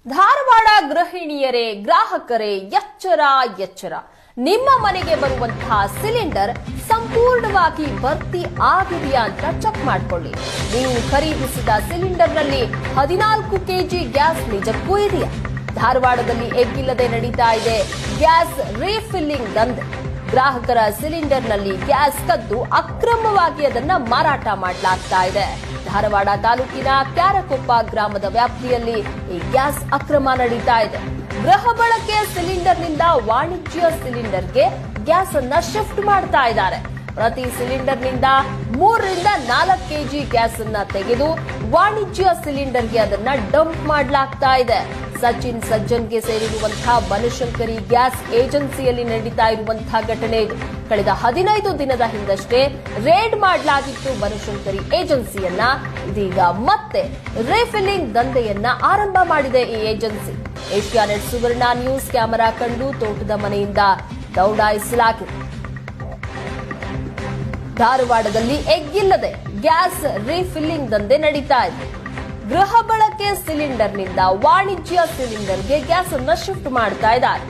ಧಾರವಾಡ ಗೃಹಿಣಿಯರೇ ಗ್ರಾಹಕರೇ ಎಚ್ಚರ ಎಚ್ಚರ. ನಿಮ್ಮ ಮನೆಗೆ ಬರುವಂತಹ ಸಿಲಿಂಡರ್ ಸಂಪೂರ್ಣವಾಗಿ ಭರ್ತಿ ಆಗಿದೆಯಾ ಅಂತ ಚೆಕ್ ಮಾಡಿಕೊಳ್ಳಿ. ನೀವು ಖರೀದಿಸಿದ ಸಿಲಿಂಡರ್ನಲ್ಲಿ 14 ಕೆಜಿ ಗ್ಯಾಸ್ ನಿಜಕ್ಕೂ ಇದೆಯಾ? ಧಾರವಾಡದಲ್ಲಿ ಎಗ್ಗಿಲ್ಲದೆ ನಡೀತಾ ಇದೆ ಗ್ಯಾಸ್ ರೀಫಿಲ್ಲಿಂಗ್ ದಂಧೆ. ಗ್ರಾಹಕರ ಸಿಲಿಂಡರ್ನಲ್ಲಿ ಗ್ಯಾಸ್ ಕದ್ದು ಅಕ್ರಮವಾಗಿ ಅದನ್ನ ಮಾರಾಟ ಮಾಡಲಾಗ್ತಾ ಇದೆ. ಧಾರವಾಡ ತಾಲೂಕಿನ ಕ್ಯಾರಕೊಪ್ಪ ಗ್ರಾಮದ ವ್ಯಾಪ್ತಿಯಲ್ಲಿ ಈ ಗ್ಯಾಸ್ ಅಕ್ರಮ ನಡೀತಾ ಇದೆ. ಗೃಹ ಬಳಕೆ ಸಿಲಿಂಡರ್ನಿಂದ ವಾಣಿಜ್ಯ ಸಿಲಿಂಡರ್ಗೆ ಗ್ಯಾಸ್ ಅನ್ನ ಶಿಫ್ಟ್ ಮಾಡ್ತಾ ಇದ್ದಾರೆ. ಪ್ರತಿ ಸಿಲಿಂಡರ್ನಿಂದ 3 ರಿಂದ 4 ಕೆಜಿ ಗ್ಯಾಸ್ ಅನ್ನ ತೆಗೆದು ವಾಣಿಜ್ಯ ಸಿಲಿಂಡರ್ಗೆ ಅದನ್ನ ಡಂಪ್ ಮಾಡಲಾಗ್ತಾ ಇದೆ. ಸಚಿನ್ ಸಜ್ಜನ್ಗೆ ಸೇರಿರುವಂತಹ ಬನಶಂಕರಿ ಗ್ಯಾಸ್ ಏಜೆನ್ಸಿಯಲ್ಲಿ ನಡೀತಾ ಇರುವಂತಹ ಘಟನೆ ಇದು. ಕಳೆದ 15 ದಿನದ ಹಿಂದಷ್ಟೇ ರೇಡ್ ಮಾಡಲಾಗಿತ್ತು ಬನಶಂಕರಿ ಏಜೆನ್ಸಿಯನ್ನ. ಇದೀಗ ಮತ್ತೆ ರೀಫಿಲ್ಲಿಂಗ್ ದಂಧೆಯನ್ನ ಆರಂಭ ಮಾಡಿದೆ ಈ ಏಜೆನ್ಸಿ. ಏಷ್ಯಾನೆಟ್ ಸುವರ್ಣ ನ್ಯೂಸ್ ಕ್ಯಾಮೆರಾ ಕಂಡು ತೋಟದ ಮನೆಯಿಂದ ದೌಡಾಯಿಸಲಾಗಿದೆ. ಧಾರವಾಡದಲ್ಲಿ ಎಗ್ಗಿಲ್ಲದೆ ಗ್ಯಾಸ್ ರೀಫಿಲ್ಲಿಂಗ್ ದಂಧೆ ನಡೀತಾ ಇದೆ. ಗೃಹ ಬಳಕೆ ಸಿಲಿಂಡರ್ನಿಂದ ವಾಣಿಜ್ಯ ಸಿಲಿಂಡರ್ಗೆ ಗ್ಯಾಸ್ ಅನ್ನ ಶಿಫ್ಟ್ ಮಾಡ್ತಾ ಇದ್ದಾರೆ.